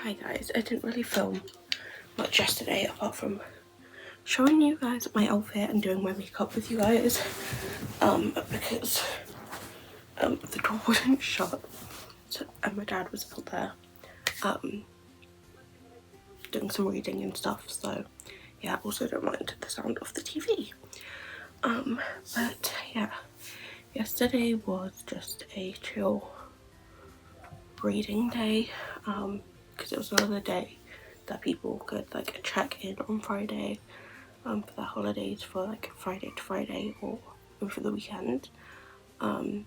Hi guys, I didn't really film much yesterday apart from showing you guys my outfit and doing my makeup with you guys because the door wasn't shut, so, and my dad was out there doing some reading and stuff, so yeah, also don't mind the sound of the TV. But yeah, yesterday was just a chill reading day because it was another day that people could like check in on Friday for their holidays, for like Friday to Friday or over the weekend. So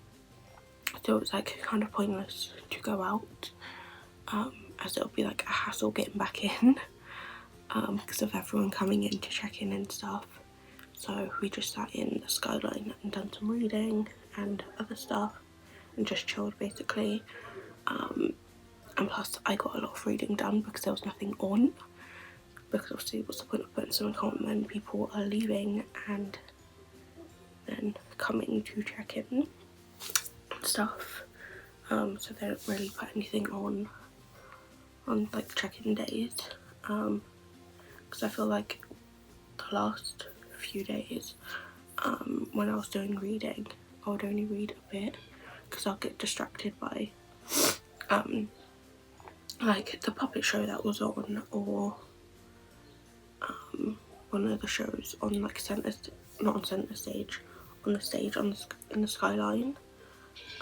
it was like kind of pointless to go out as it'll be like a hassle getting back in because of everyone coming in to check in and stuff. So we just sat in the skyline and done some reading and other stuff and just chilled basically. And plus I got a lot of reading done because there was nothing on, because obviously what's the point of putting something on when people are leaving and then coming to check in and stuff. So they don't really put anything on like check-in days because I feel like the last few days when I was doing reading I would only read a bit because I'll get distracted by like the puppet show that was on, or one of the shows on like not on centre stage, on the stage in the skyline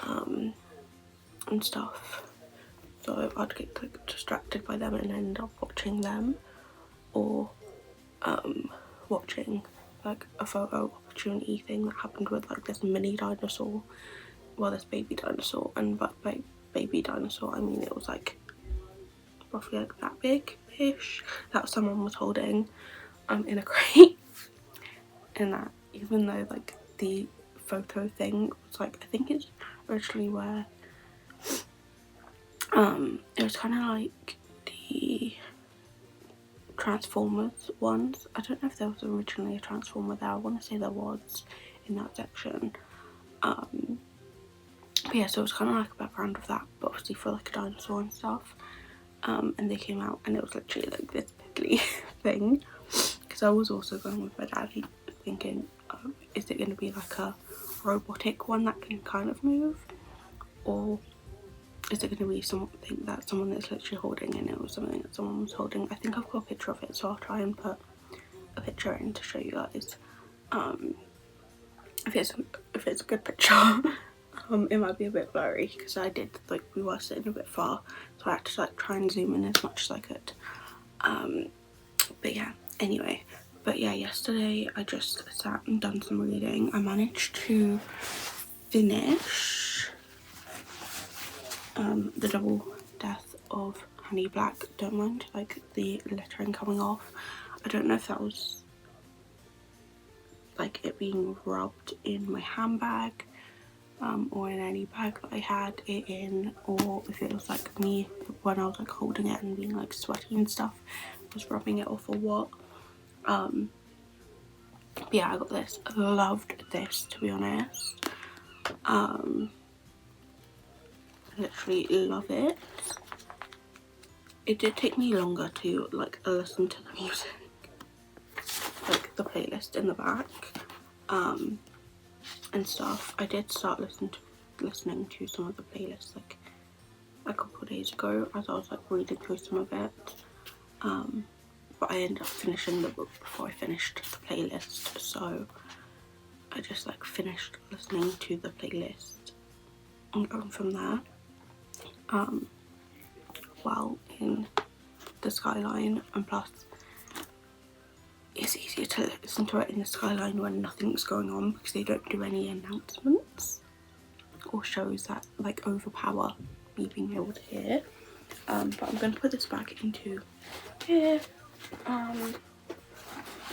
and stuff. So I'd get like distracted by them and end up watching them, or watching like a photo opportunity thing that happened with like this mini dinosaur, well this baby dinosaur, and by baby dinosaur I mean it was like roughly like that big-ish, that someone was holding in a crate. And that, even though like the photo thing was like, I think it's originally where it was kind of like the Transformers ones. I don't know if there was originally a Transformer there. I want to say there was in that section. But yeah, so it was kind of like a background of that, but obviously for like a dinosaur and stuff. And they came out and it was literally like this piddly thing, because I was also going with my dad thinking, is it going to be like a robotic one that can kind of move, or is it going to be something that someone is literally holding, and it was something that someone was holding. I think I've got a picture of it, so I'll try and put a picture in to show you guys if it's a good picture. It might be a bit blurry because I did like, we were sitting a bit far, so I had to like try and zoom in as much as I could. But yeah, anyway, but yeah, yesterday I just sat and done some reading. I managed to finish The Double Death of Honey Black. Don't mind like the lettering coming off. I don't know if that was like it being rubbed in my handbag or in any bag that I had it in, or if it was like me when I was like holding it and being like sweaty and stuff, was rubbing it off or what. But yeah, I got this. I loved this, to be honest. I literally love it. It did take me longer to like listen to the music, like the playlist in the back and stuff. I did start listening to some of the playlists like a couple of days ago as I was like reading through some of it, but I ended up finishing the book before I finished the playlist, so I just like finished listening to the playlist and going from there while in the skyline. And plus it's easier to listen to it in the skyline when nothing's going on, because they don't do any announcements or shows that like overpower me being able to hear. But I'm going to put this back into here, and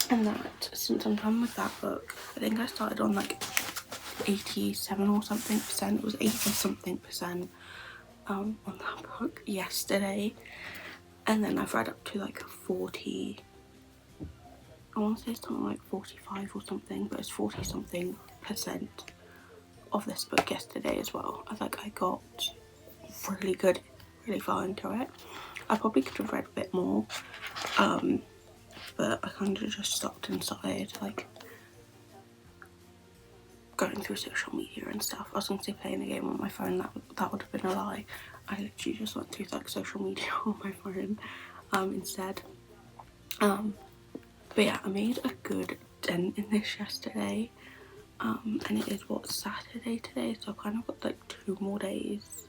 that, since I'm done with that book, I think I started on like 87 or something percent, it was 80 something percent on that book yesterday, and then I've read up to like 40, I want to say something like 45 or something, but it's 40 something percent of this book yesterday as well. I got really far into it. I probably could have read a bit more, but I kind of just stopped and started like going through social media and stuff. I was going to say playing a game on my phone, that would have been a lie. I literally just went through like social media on my phone instead. But yeah, I made a good dent in this yesterday, and it is Saturday today, so I've kind of got like 2 more days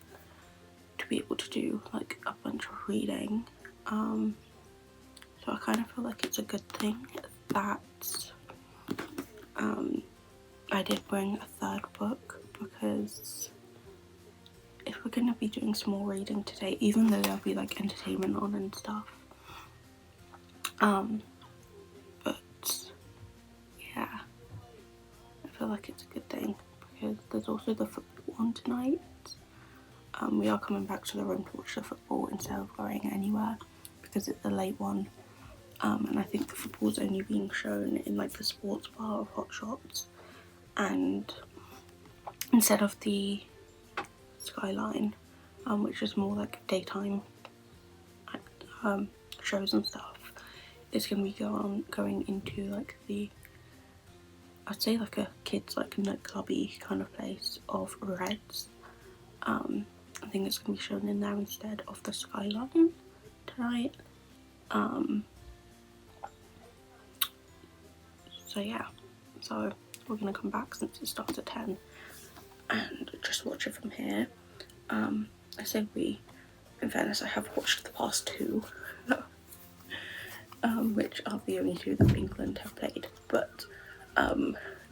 to be able to do like a bunch of reading. So I kind of feel like it's a good thing that I did bring a 3rd book, because if we're going to be doing some more reading today, even though there'll be like entertainment on and stuff, but yeah, I feel like it's a good thing, because there's also the football on tonight. We are coming back to the room to watch the football instead of going anywhere, because it's a late one, and I think the football's only being shown in like the sports bar of Hot Shots, and instead of the Skyline, which is more like daytime shows and stuff, it's going to be going into like I'd say like a kids like nightclubby kind of place of Reds. I think it's going to be shown in there instead of the Skyline tonight. So yeah, so we're going to come back since it starts at 10 and just watch it from here. I say we, in fairness I have watched the past 2, which are the only 2 that England have played, but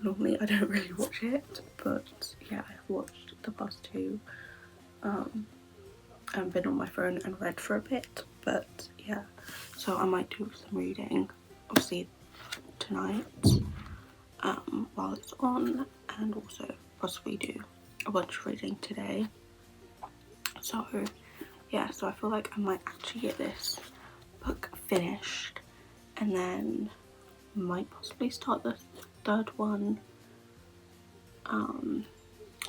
normally I don't really watch it, but yeah, I've watched the past 2. I've been on my phone and read for a bit, but yeah, so I might do some reading obviously tonight while it's on, and also possibly do a bunch of reading today. So yeah, so I feel like I might actually get this book finished, and then might possibly start the 3rd one.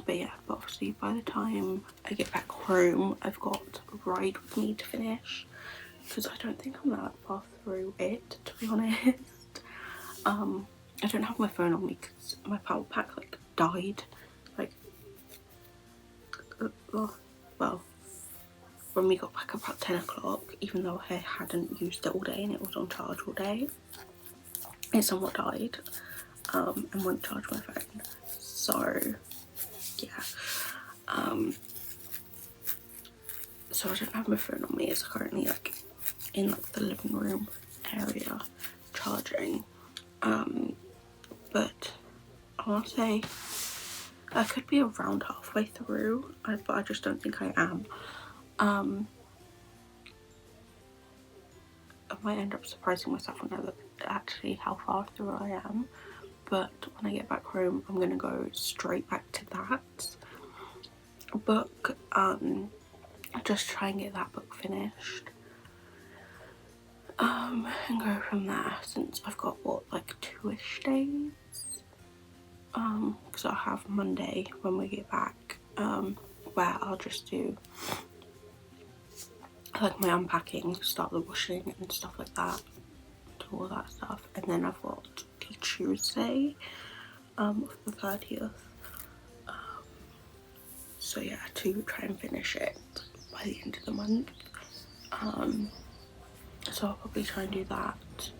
But yeah, but obviously by the time I get back home, I've got Ride With Me to finish, because I don't think I'm that far through it, to be honest. I don't have my phone on me because my power pack like died, like, well, when we got back about 10 o'clock, even though I hadn't used it all day and it was on charge all day, it somewhat died, and wouldn't charge my phone. So yeah, so I don't have my phone on me. It's currently like in like the living room area charging, but I want to say I could be around halfway through, but I just don't think I am. I might end up surprising myself when I look actually how far through I am, but when I get back home I'm gonna go straight back to that book, just try and get that book finished, and go from there, since I've got what, like 2-ish days, because I'll have Monday when we get back, where I'll just do like my unpacking, start the washing and stuff like that, do all that stuff, and then I've got the Tuesday of the 30th, so yeah, to try and finish it by the end of the month. So I'll probably try and do that,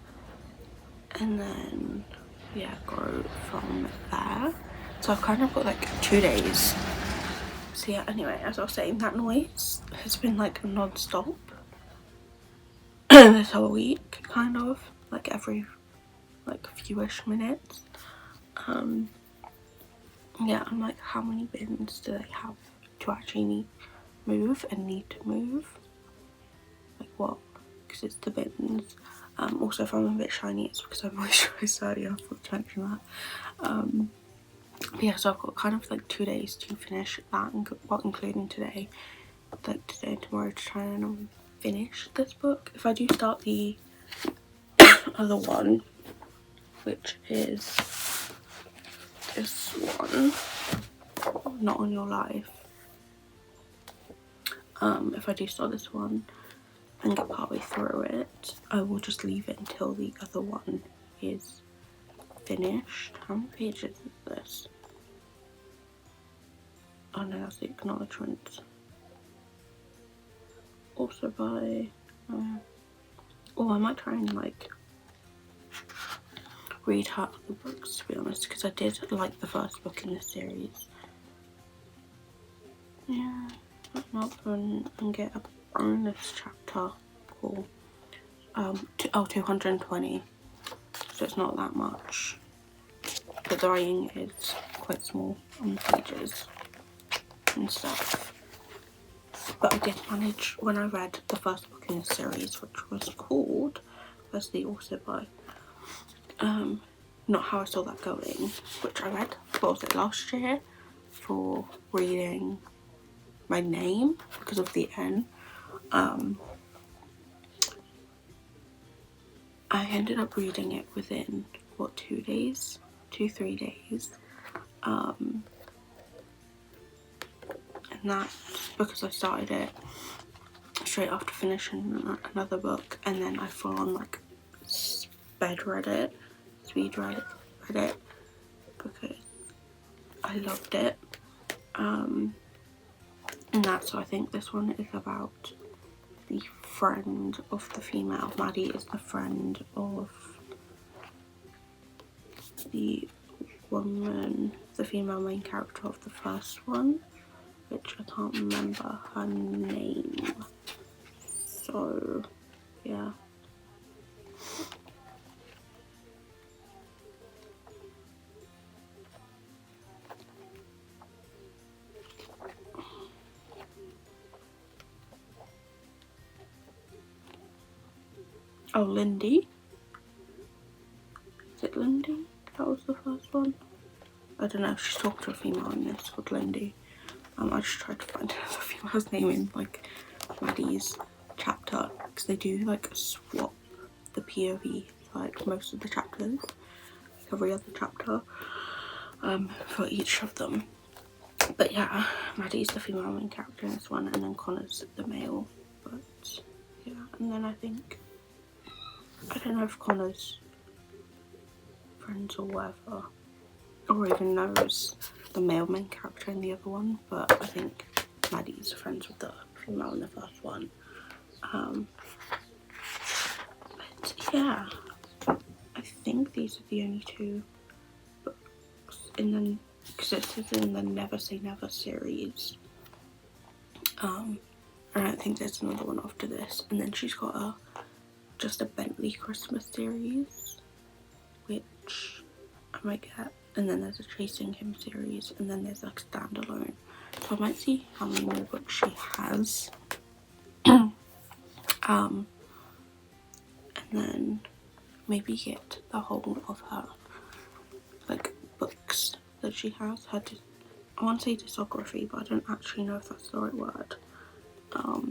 and then yeah, go from there. So I've kind of got like 2 days. So yeah, anyway, as I was saying, that noise has been like non-stop this whole week, kind of, like every like few-ish minutes. Yeah, I'm like, how many bins do they have to actually move and need to move? Like what? Because it's the bins. Also, if I'm a bit shiny, it's because I moisturised earlier. I forgot to mention that. But yeah, so I've got kind of like 2 days to finish that, well, including today, like today and tomorrow, to try and finish this book. If I do start the other one, which is this one, Not On Your Life, if I do start this one, and get partway through it, I will just leave it until the other one is finished. How many pages is this? Oh no, that's the acknowledgements. Also by oh, I might try and like read her other books, to be honest, because I did like the first book in the series. Yeah, I'm open and get a bonus chapter. Cool. 220, so it's not that much. The writing is quite small on the pages and stuff. But I did manage, when I read the first book in the series, which was called, firstly also by Not How I Saw That Going, which I read, what was it, last year, for reading my name because of the N. I ended up reading it within, what, 3 days? And that's because I started it straight after finishing another book, and then I full on like speed read it because I loved it. And that's, so I think this one is about the friend of the female. Maddie is the friend of the woman, the female main character of the first one, which I can't remember her name. So yeah. Oh, Lindy. Is it Lindy? That was the first one. I don't know, she's talking to a female in this called Lindy. I just tried to find another female's name in like Maddie's chapter, because they do like swap the POV like most of the chapters, like every other chapter, for each of them. But yeah, Maddie's the female main character in this one, and then Connor's the male. But yeah, and then I think, I don't know if Connor's friends or whatever, or even knows the male main character in the other one, but I think Maddie's friends with the female in the first one. But yeah, I think these are the only two books in the, because it says in the Never Say Never series. I don't think there's another one after this. And then she's got just a Bentley Christmas series, which I might get. And then there's a Chasing Him series, and then there's like standalone. So I might see how many more books she has. And then maybe get the whole of her like books that she has. I want to say discography, but I don't actually know if that's the right word. But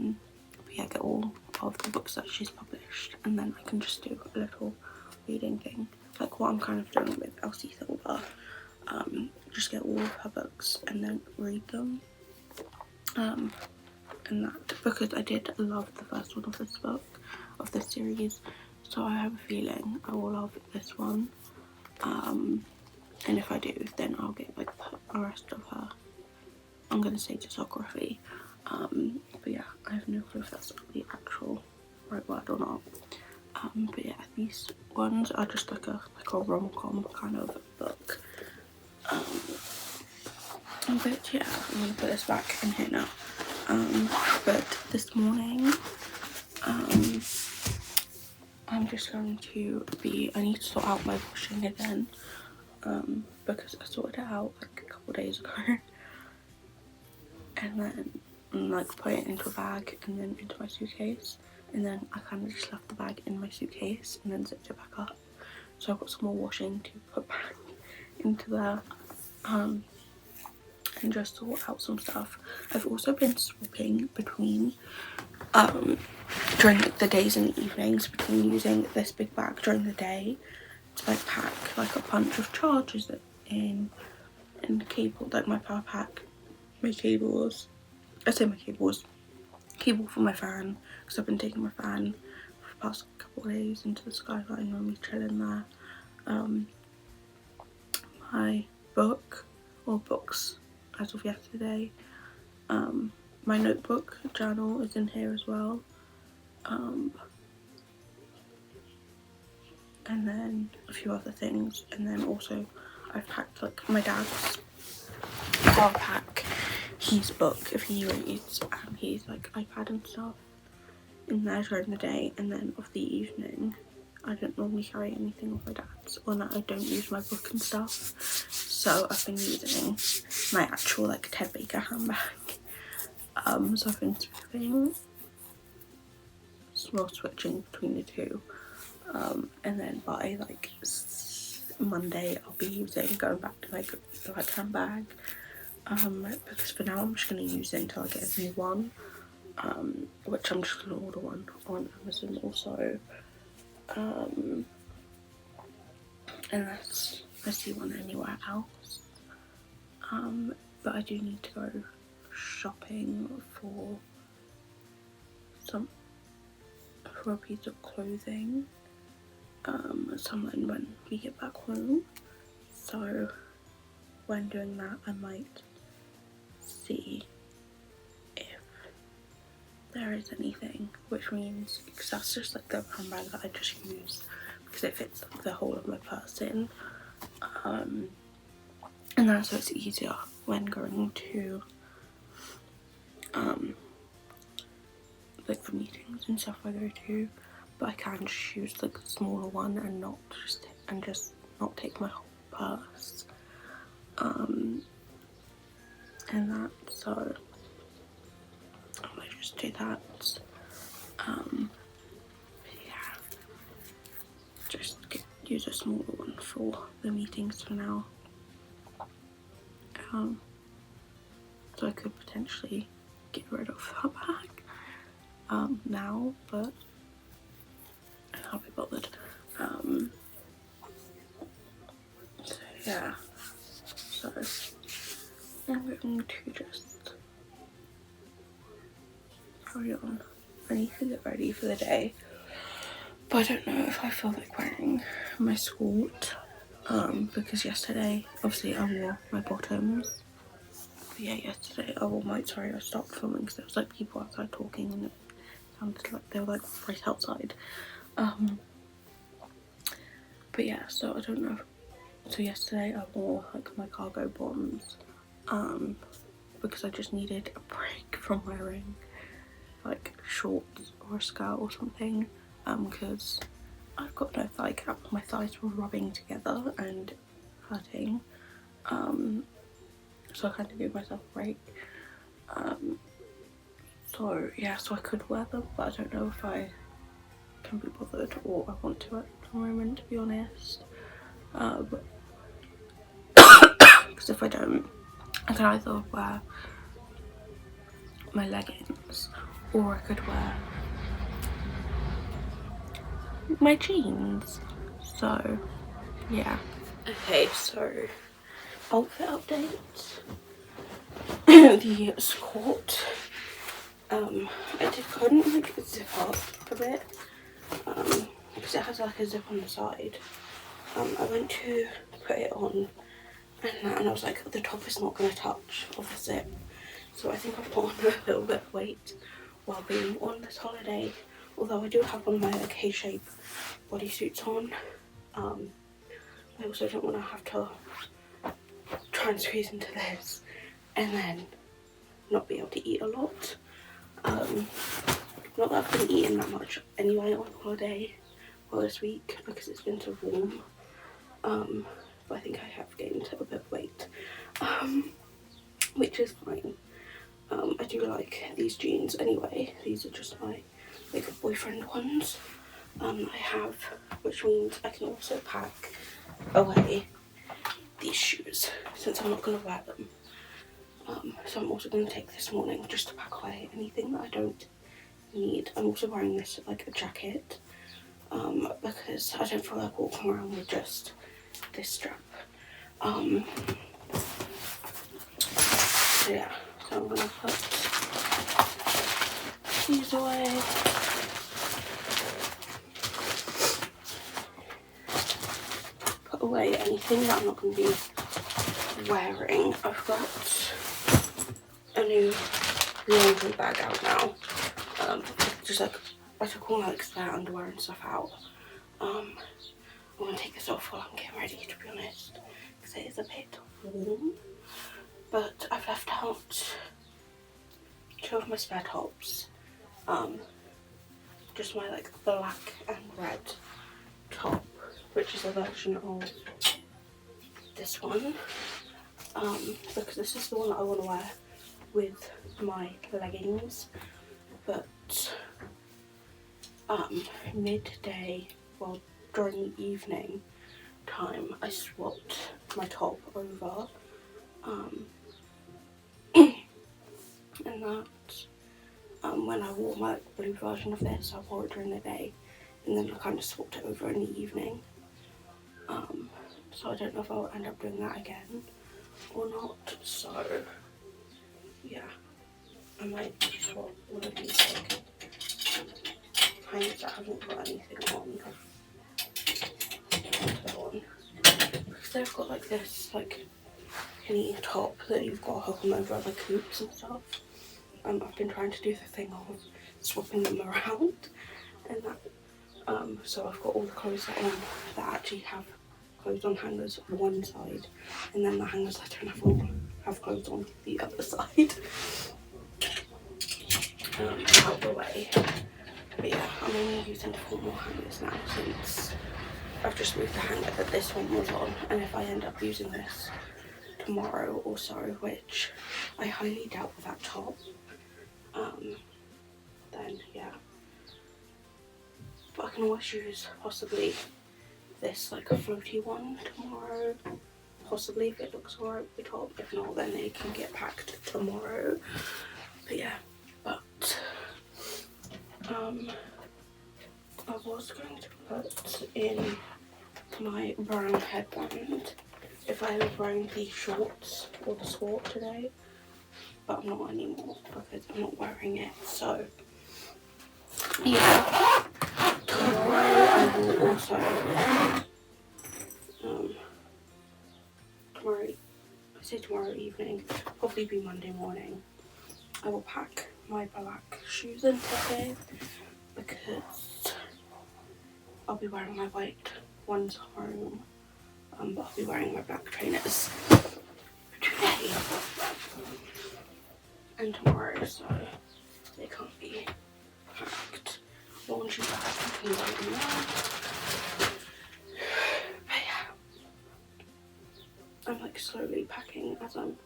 yeah, get all of the books that she's published, and then I can just do a little reading thing, like what I'm kind of doing with Elsie Silver. Just get all of her books and then read them. And that, because I did love the first one of this book, of this series, so I have a feeling I will love this one. And if I do, then I'll get like the rest of her, I'm gonna say discography. But yeah, I have no clue if that's the actual right word or not. But yeah, these ones are just like a rom-com kind of book. But yeah, I'm gonna put this back in here now. But this morning, I'm just going to I need to sort out my washing again, because I sorted it out like a couple days ago, and then like put it into a bag and then into my suitcase, and then I kind of just left the bag in my suitcase and then zipped it back up. So I've got some more washing to put back into there, and just sort out some stuff. I've also been swapping between during the days and the evenings, between using this big bag during the day to like pack like a bunch of chargers in the cable, like my power pack, my cables, cable for my fan, because I've been taking my fan for the past couple of days into the skyline when we chilling there. My book, or books as of yesterday, my notebook journal is in here as well, and then a few other things, and then also I've packed like my dad's car pack, his book if he reads, and his like iPad and stuff in there during the day, and then of the evening I don't normally carry anything of my dad's, or that I don't use my book and stuff, so I've been using my actual like Ted Baker handbag. So I've been switching between the two, and then by like Monday I'll be going back to like the black handbag, because for now I'm just going to use it until I get a new one, which I'm just going to order one on Amazon also, unless I see one anywhere else, but I do need to go shopping for a piece of clothing, something when we get back home, so when doing that I might see if there is anything, which means, because that's just like the handbag that I just use because it fits like the whole of my person, and that's so it's easier when going to like the meetings and stuff I go to, but I can just use like the smaller one and just not take my whole purse, and that, so I might just do that, yeah, just use a smaller one for the meetings for now, so I could potentially get rid of that bag now, but I can't be bothered. So yeah, so I'm going to just carry on. I need to get ready for the day, but I don't know if I feel like wearing my skirt, because yesterday obviously I wore my bottoms. But yeah, yesterday I wore my, sorry I stopped filming because there was like people outside talking and it sounded like they were like right outside, but yeah, so I don't know, so yesterday I wore like my cargo bottoms, because I just needed a break from wearing like shorts or a skirt or something, because I've got no thigh gap, my thighs were rubbing together and hurting, so I kind of gave myself a break, so yeah, so I could wear them, but I don't know if I can be bothered or I want to at the moment, to be honest, because if I don't, I can either wear my leggings or I could wear my jeans, so yeah. Okay, so outfit update. The skirt, I couldn't like zip up a bit, because it has like a zip on the side. I went to put it on and I was like, the top is not going to touch of the zip, so I think I've put on a little bit of weight while being on this holiday, although I do have one of my like K-shape bodysuits on. I also don't want to have to try and squeeze into this and then not be able to eat a lot. Not that I've been eating that much anyway on holiday, well, this week, because it's been so warm, but I think I have gained a bit of weight, which is fine. I do like these jeans anyway. These are just my like boyfriend ones. I have, which means I can also pack away these shoes since I'm not going to wear them. So I'm also going to take this morning just to pack away anything that I don't need. I'm also wearing this like a jacket, because I don't feel like walking around with just this strap. So yeah, so I'm going to put these away. Put away anything that I'm not going to be wearing. I've got a new laundry bag out now. Just like, I took all like spare underwear and stuff out. I'm going to take this off while I'm getting ready, to be honest, because it is a bit warm. But I've left out 2 of my spare tops. Just my like black and red top, which is a version of this one. Because this is the one that I want to wear with my leggings. But midday, well, during the evening time, I swapped my top over. And that when I wore my blue version of this, I wore it during the day, and then I kind of swapped it over in the evening. So I don't know if I'll end up doing that again or not. So yeah, I might swap one of these like hangers that haven't got anything on. Because they've got like this like knee top that you've got to hook them over like hoops and stuff. I've been trying to do the thing of swapping them around and that. So I've got all the clothes that on that actually have clothes on hangers on one side, and then the hangers that don't have clothes on the other side. Out of the way. But yeah, I'm only using 4 more hangers now since I've just moved the hanger that this one was on, and if I end up using this tomorrow or so, which I highly doubt with that top, then yeah. But I can always use possibly this like a floaty one tomorrow, possibly if it looks alright with the top. If not, then it can get packed tomorrow. But yeah, but I was going to put in my brown headband if I was wearing the shorts or the skirt today, but I'm not anymore because I'm not wearing it. So yeah, tomorrow I will also tomorrow evening, probably be Monday morning, I will pack my black shoes in today because I'll be wearing my white ones home, but I'll be wearing my black trainers today and tomorrow, so they can't be packed. Laundry bag can go in there. But yeah, I'm like slowly packing as I'm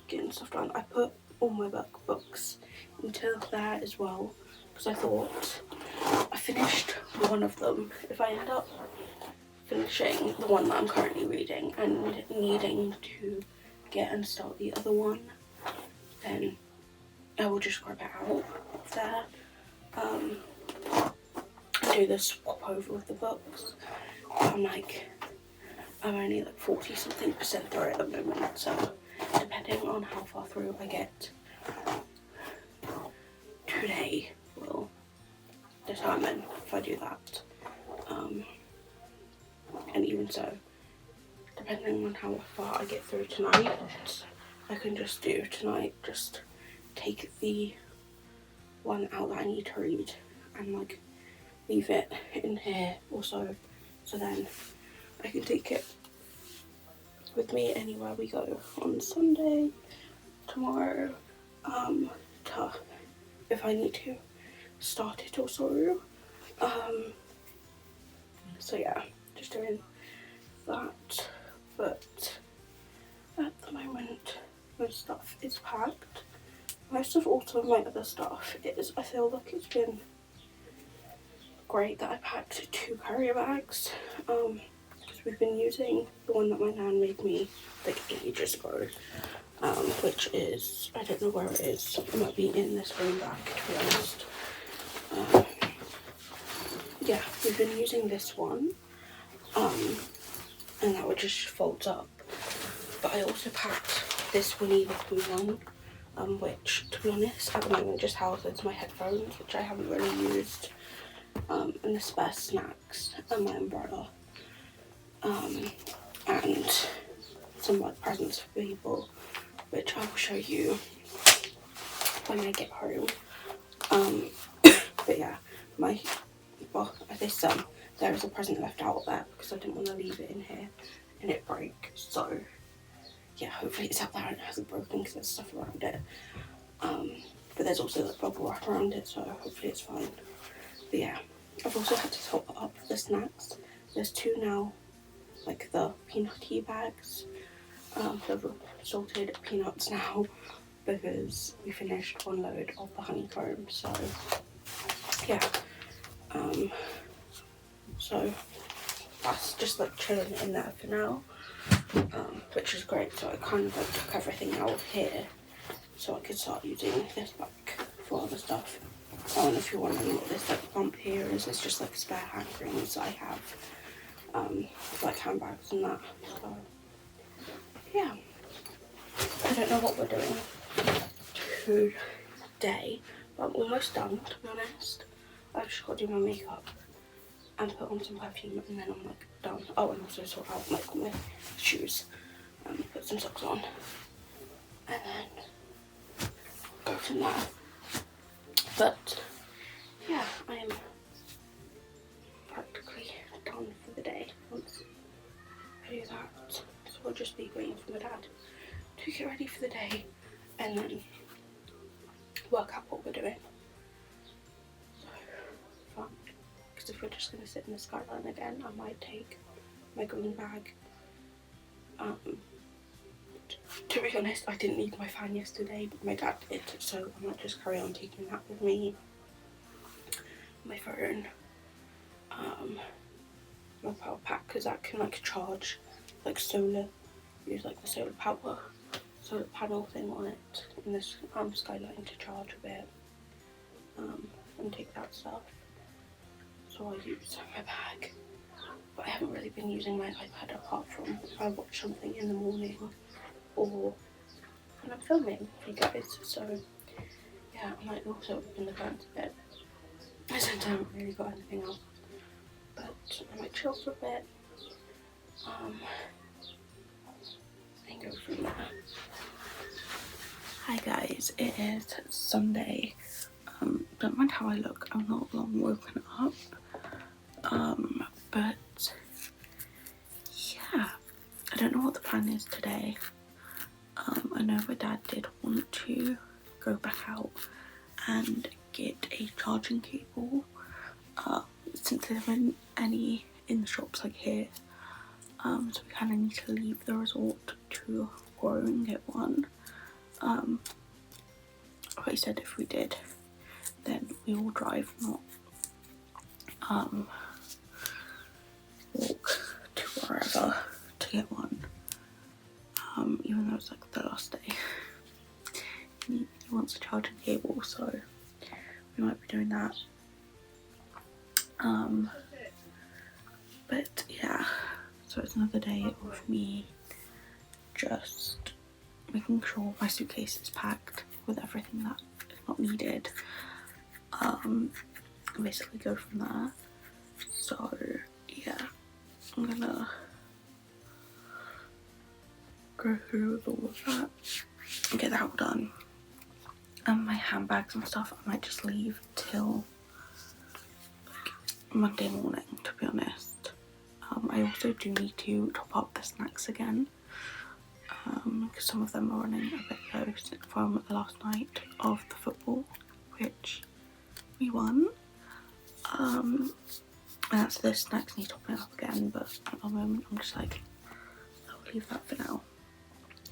getting stuff done. I put all my books into there as well because I thought I finished one of them. If I end up finishing the one that I'm currently reading and needing to get and start the other one, then I will just grab it out of there. Do the swap over with the books. I'm only like 40 something % through it at the moment, so depending on how far through I get today will determine if I do that. And even so, depending on how far I get through tonight, I can just do tonight, just take the one out that I need to read and like leave it in here also, so then I can take it with me anywhere we go on Sunday, tomorrow, if I need to start it also. So yeah, just doing that, but at the moment my stuff is packed. Most of also my other stuff is, I feel like it's been great that I packed 2 carrier bags, because we've been using the one that my nan made me like ages ago, which is, I don't know where it is, it might be in this room back, to be honest. Yeah, we've been using this one, and that one just folds up, but I also packed this Winnie the Pooh one, which, to be honest, at the moment just houses my headphones, which I haven't really used, and the spare snacks and my umbrella, and some like presents for people, which I will show you when I get home. But yeah, there is a present left out there because I didn't want to leave it in here and it broke. So yeah, hopefully it's out there and it hasn't broken because there's stuff around it. But there's also like bubble wrap around it, so hopefully it's fine. But yeah, I've also had to top up the snacks. There's 2 now, like the peanutty bags. Filled with salted peanuts now because we finished 1 load of the honeycomb. So yeah, so that's just like chilling in there for now, which is great. So I kind of like took everything out of here so I could start using this like for other stuff. And if you're wondering what this like bump here is, it's just like spare hand creams I have, like handbags and that. So yeah, I don't know what we're doing today, but I'm almost done, to be honest. I've just got to do my makeup and put on some perfume and then I'm like done. Oh, and also sort out like my shoes and put some socks on and then go from there. But yeah, I am practically done for the day once I do that. So I'll just be waiting for my dad to get ready for the day and then work out what we're doing. So fun. Because if we're just going to sit in the skyline again, I might take my green bag. To be honest, I didn't need my fan yesterday, but my dad did, so I might just carry on taking that with me. My phone, my power pack, because that can like charge like solar, use like the solar panel thing on it in this skyline to charge a bit, and take that stuff. So I use my bag, but I haven't really been using my iPad apart from if I watch something in the morning or when I'm filming for you guys. So yeah, I might also open the curtains a bit. I haven't really got anything else, but I might chill for a bit, and go from there. Hi guys, it is Sunday. Don't mind how I look, I'm not long woken up. But yeah, I don't know what the plan is today. I know my dad did want to go back out and get a charging cable, since there aren't any in the shops like here. So we kind of need to leave the resort to go and get one. But he said if we did, then we will drive, not walk to wherever to get one. Even though it's like the last day. He wants a charging cable, so we might be doing that. But yeah, so it's another day of me just making sure my suitcase is packed with everything that is not needed. Basically go from there. So yeah, I'm gonna go through with all of that and get that all done. And my handbags and stuff I might just leave till like Monday morning, to be honest. I also do need to top up the snacks again, because some of them are running a bit low from the last night of the football, which we won. And that's the snacks need topping up again, but at the moment I'm just like, I'll leave that for now.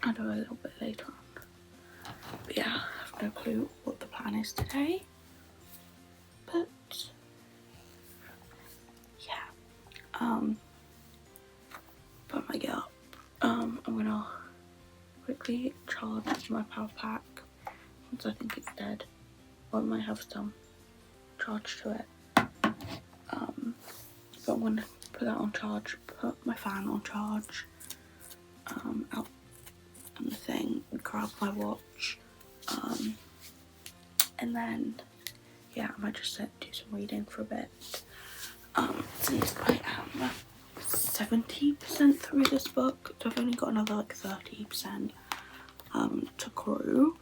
I'll do a little bit later on. But yeah, I have no clue what the plan is today. But yeah, but I get up, I'm gonna quickly charge my power pack since I think it's dead. Or I might have some charge to it. But I'm gonna put that on charge, put my fan on charge, out on the thing, grab my watch, And then yeah, I might just do some reading for a bit. Since I am 70% through this book, so I've only got another like 30% to go,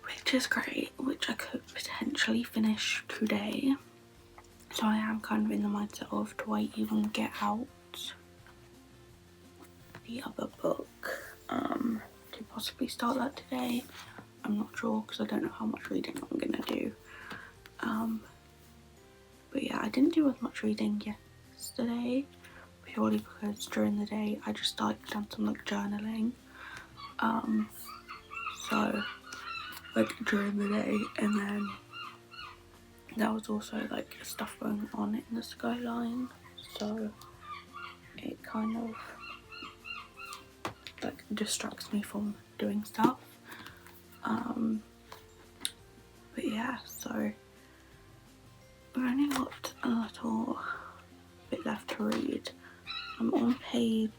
which is great, which I could potentially finish today. So I am kind of in the mindset of, do I even get out the other book to possibly start that today? I'm not sure, because I don't know how much reading I'm gonna do. But yeah, I didn't do as much reading yesterday, purely because during the day I just done some like journaling. So like during the day, and then there was also like stuff going on in the skyline, so it kind of like distracts me from doing stuff. But yeah, so we've only got a little bit left to read. I'm on page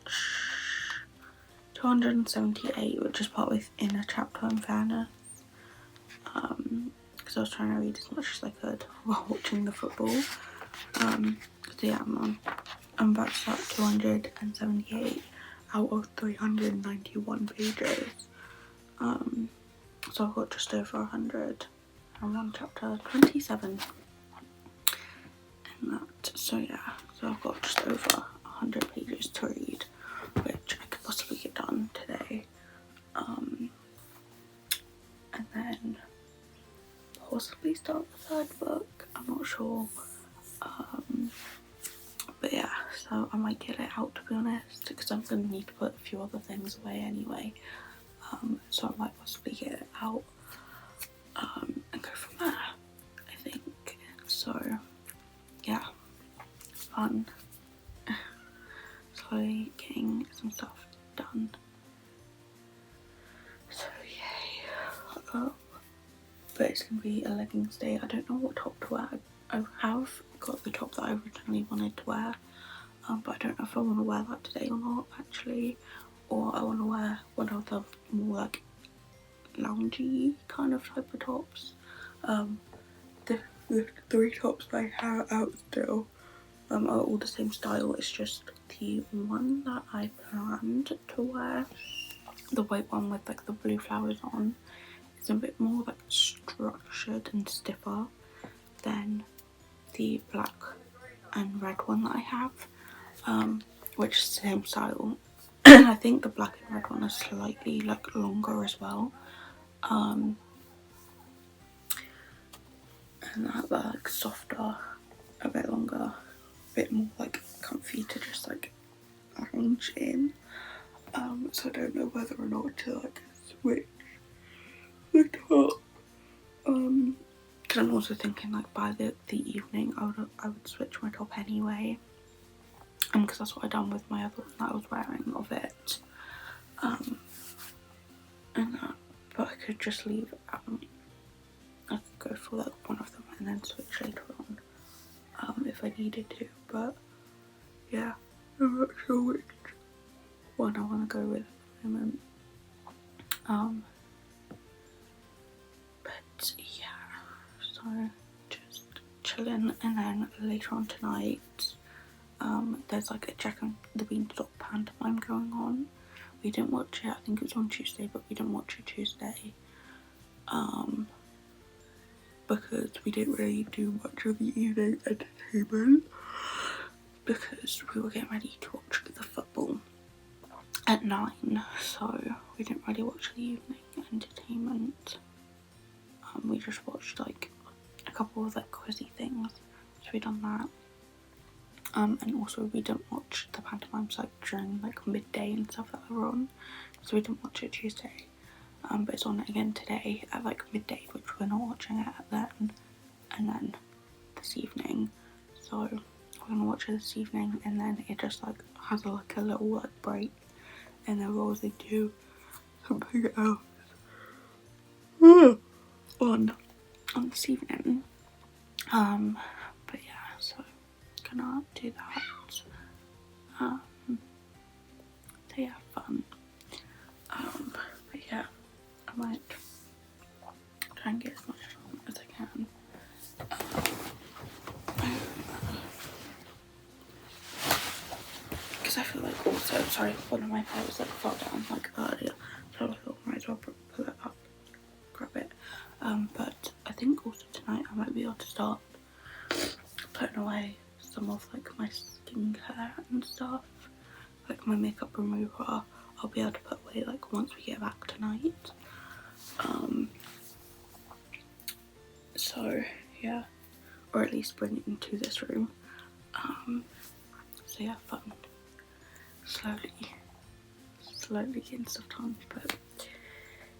278, which is part within a chapter in fairness, because I was trying to read as much as I could while watching the football. So yeah, I'm about to start 278 out of 391 pages. So I've got just over 100. I'm on chapter 27 and that. So yeah, so I've got just over 100 pages to read, which I could possibly get done today. And then possibly start the third book. I'm not sure. But yeah, so I might get it out, to be honest, because I'm going to need to put a few other things away anyway. So I might possibly get it out and go from there, I think. So yeah, fun. Slowly getting some stuff done. So yay. But it's going to be a leggings day. I don't know what top to wear. I have got the top that I originally wanted to wear, but I don't know if I want to wear that today or not, actually, or I want to wear one of the more like loungy kind of type of tops. The three tops I have out still are all the same style. It's just the one that I planned to wear, the white one with like the blue flowers on, is a bit more like structured and stiffer than the black and red one that I have, which is the same style. I think the black and red one is slightly like longer as well, and that like softer, a bit longer, a bit more like comfy to just like lounge in. So I don't know whether or not to like switch the top. Because I'm also thinking like by the evening I would switch my top anyway. Because that's what I done with my other one that I was wearing of it. And that, but I could just leave. I could go for like one of them and then switch later on, if I needed to. But yeah, I'm not sure which one I want to go with at the moment. But yeah, so just chilling, and then later on tonight, there's like a Jack and the Beanstalk pantomime going on. We didn't watch it, I think it was on Tuesday, but we didn't watch it Tuesday. Because we didn't really do much of the evening entertainment, because we were getting ready to watch the football at 9, so we didn't really watch the evening entertainment. We just watched like a couple of like quizzy things, so we done that. And also we didn't watch the pantomimes like during like midday and stuff that they were on, so we didn't watch it Tuesday. But it's on again today at like midday, which we're not watching it at then, and then this evening. So we're gonna watch it this evening, and then it just like has like a little like break, and then we'll also do something else on this evening. But yeah, so gonna do that. So yeah, fun. But yeah, I might try and get as much on as I can. Because I feel like also, sorry, one of my files like fell down like earlier, so I thought I might as well pull it up, grab it. But I think also tonight I might be able to start putting away some of like my skincare and stuff, like my makeup remover. I'll be able to put away like once we get back tonight. So yeah, or at least bring it into this room. So yeah, fun. Slowly getting stuff done, but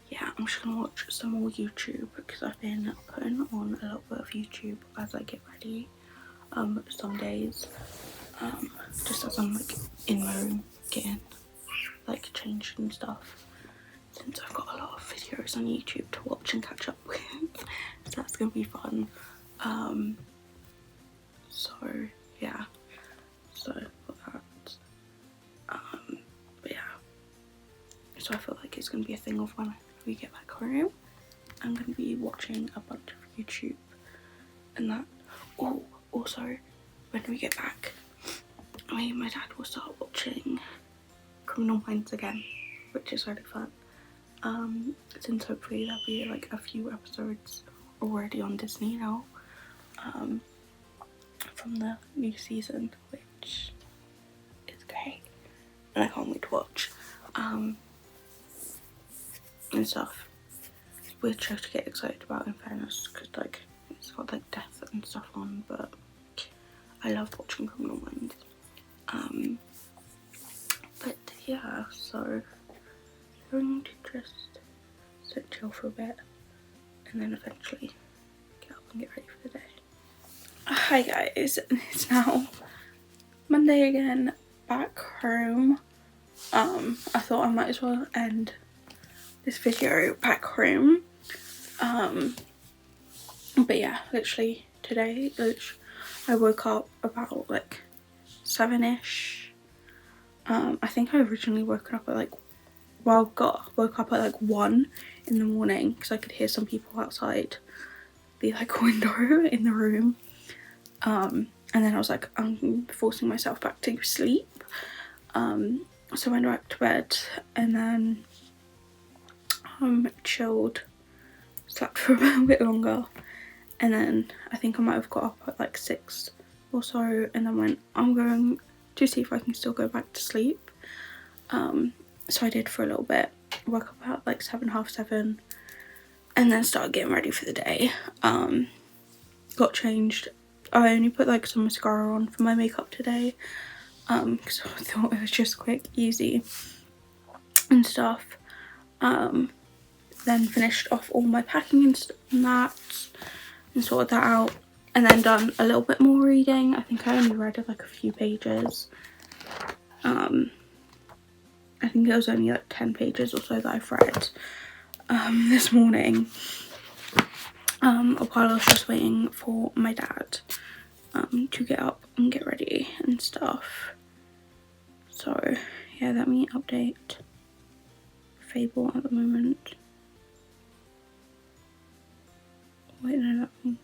yeah, I'm just gonna watch some more YouTube because I've been putting on a little bit of YouTube as I get ready. Some days, just as I'm like in my room getting like changed and stuff, since I've got a lot of videos on YouTube to watch and catch up with, so that's gonna be fun. So yeah, so for that, but yeah, so I feel like it's gonna be a thing of when we get back home, I'm gonna be watching a bunch of YouTube and that. Oh, also when we get back, me and my dad will start watching Criminal Minds again, which is really fun. Since hopefully there'll be like a few episodes already on Disney now, from the new season, which is great, and I can't wait to watch, and stuff. It's a weird show to get excited about, in fairness, because like it's got like death and stuff on, but I love watching Criminal Minds. But yeah, so I'm going to just sit chill for a bit and then eventually get up and get ready for the day. Hi guys, it's now Monday again, back home. I thought I might as well end this video back home. But yeah, literally today, I woke up about like 7ish. I think I originally woke up at like, well, woke up at like 1 in the morning because I could hear some people outside the like window in the room. And then I was like, I'm forcing myself back to sleep. So I went back to bed and then chilled, slept for a bit longer, and then I think I might have got up at like 6 or so, and then went, I'm going to see if I can still go back to sleep. So I did for a little bit, woke up at like 7, half 7, and then started getting ready for the day. Got changed. I only put like some mascara on for my makeup today, because I thought it was just quick, easy and stuff. Then finished off all my packing and that, and sorted that out, and then done a little bit more reading. I think I only read like a few pages. I think it was only like 10 pages or so that I've read this morning, while I was just waiting for my dad to get up and get ready and stuff. So yeah, let me update Fable at the moment. Wait, no, that means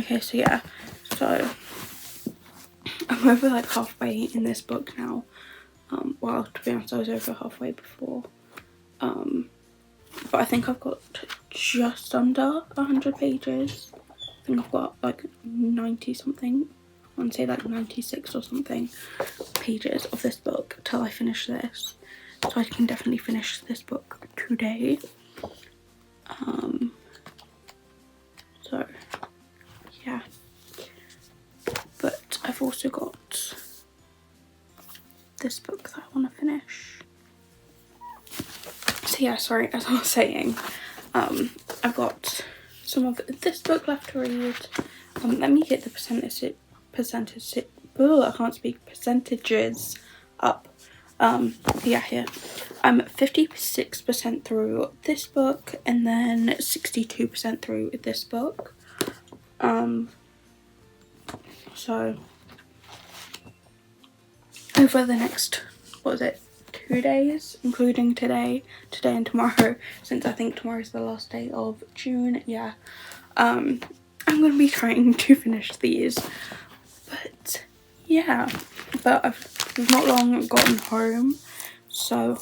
okay, so yeah, so I'm over like halfway in this book now. Well, to be honest, I was over halfway before, but I think I've got just under 100 pages. I think I've got like 90 something, I want to say like 96 or something pages of this book till I finish this, so I can definitely finish this book today. So yeah, but I've also got this book that I want to finish. So yeah, sorry, as I was saying, I've got some of this book left to read. Let me get the percentages up. Yeah, here. I'm 56% through this book and then 62% through this book. So over the next, what is it, 2 days, including today and tomorrow, since I think tomorrow is the last day of June. Yeah, I'm gonna be trying to finish these, but yeah, but I've not long gotten home, so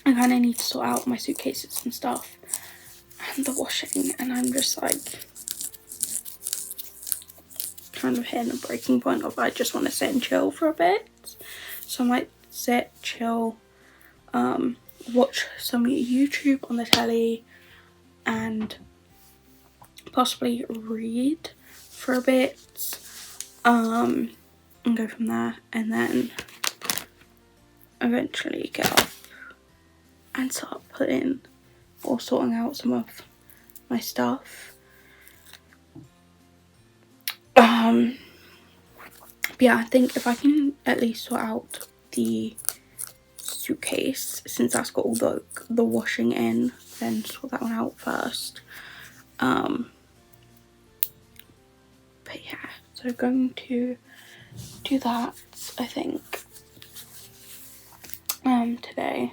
I kind of need to sort out my suitcases and stuff and the washing, and I'm just like kind of hitting a breaking point of I just want to sit and chill for a bit. So I might sit, chill, watch some YouTube on the telly, and possibly read for a bit, and go from there, and then eventually get up and start putting or sorting out some of my stuff. But yeah, I think if I can at least sort out the suitcase, since that's got all the washing in, then sort that one out first. But yeah, so going to do that, I think, today.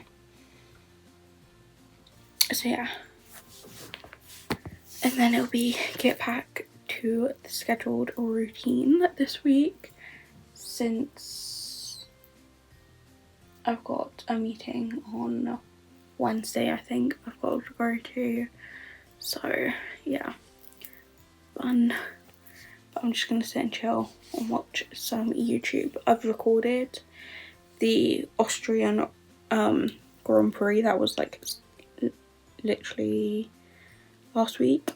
So yeah, and then it'll be get back to the scheduled routine this week, since I've got a meeting on Wednesday, I think I've got to go to. So yeah, fun. But I'm just gonna sit and chill and watch some YouTube. I've recorded the Austrian Grand Prix. That was like literally last week,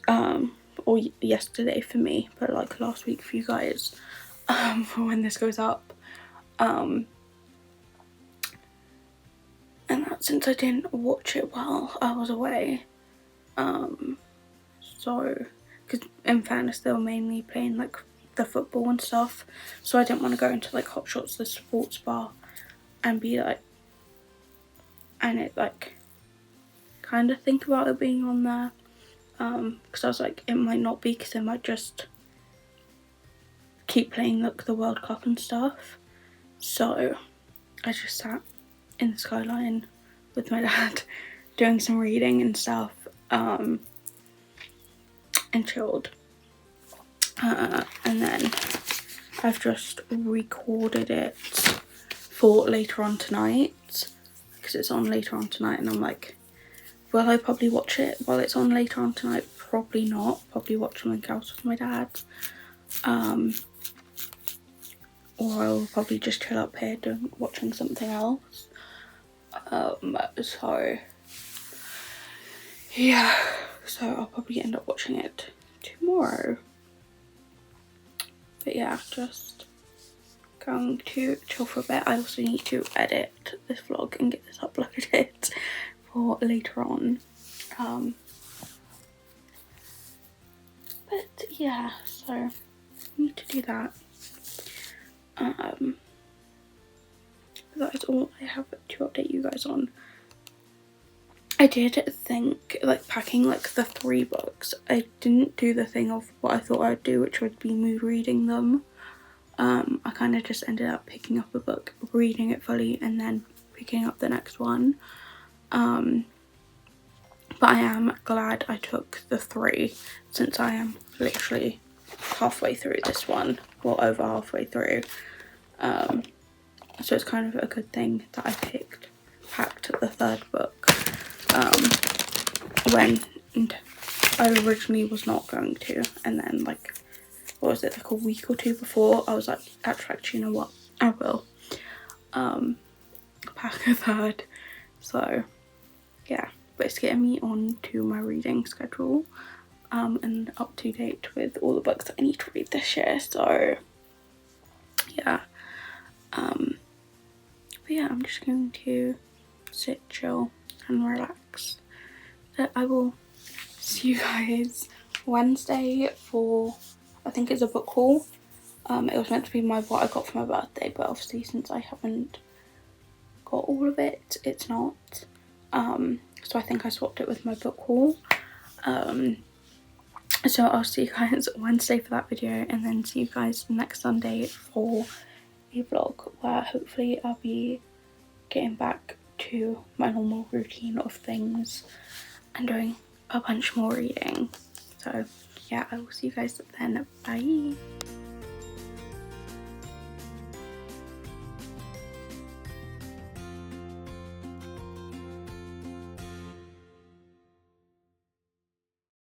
or yesterday for me, but like last week for you guys, for when this goes up. And that, since I didn't watch it while I was away, so, because in fairness they were mainly playing like the football and stuff, so I didn't want to go into like Hot Shots, the sports bar, and be like, and it like kind of think about it being on there, because I was like, it might not be, because they might just keep playing like the World Cup and stuff. So I just sat in the skyline with my dad doing some reading and stuff, and chilled, and then I've just recorded it for later on tonight, because it's on later on tonight, and I'm like, will I probably watch it while it's on later on tonight? Probably not. Probably watch something else with my dad, or I'll probably just chill up here watching something else. So yeah, so I'll probably end up watching it tomorrow. But yeah, just going to chill for a bit. I also need to edit this vlog and get this uploaded for later on. But yeah, so I need to do that. That is all I have to update you guys on. I did think, like, packing like the 3 books, I didn't do the thing of what I thought I'd do, which would be me reading them. I kind of just ended up picking up a book, reading it fully, and then picking up the next one. But I am glad I took the 3, since I am literally halfway through this one, or over halfway through. So it's kind of a good thing that I packed the 3rd book, when I originally was not going to, and then like, what was it, like a week or 2 before, I was like, actually, you know what, I will pack a 3rd. So yeah, but it's getting me on to my reading schedule, and up to date with all the books that I need to read this year. So yeah, but yeah, I'm just going to sit, chill and relax. So I will see you guys Wednesday for, I think it's a book haul. It was meant to be what I got for my birthday, but obviously since I haven't got all of it, it's not. So I think I swapped it with my book haul. So I'll see you guys Wednesday for that video, and then see you guys next Sunday for a vlog where hopefully I'll be getting back to my normal routine of things and doing a bunch more reading. So yeah, I will see you guys then. Bye.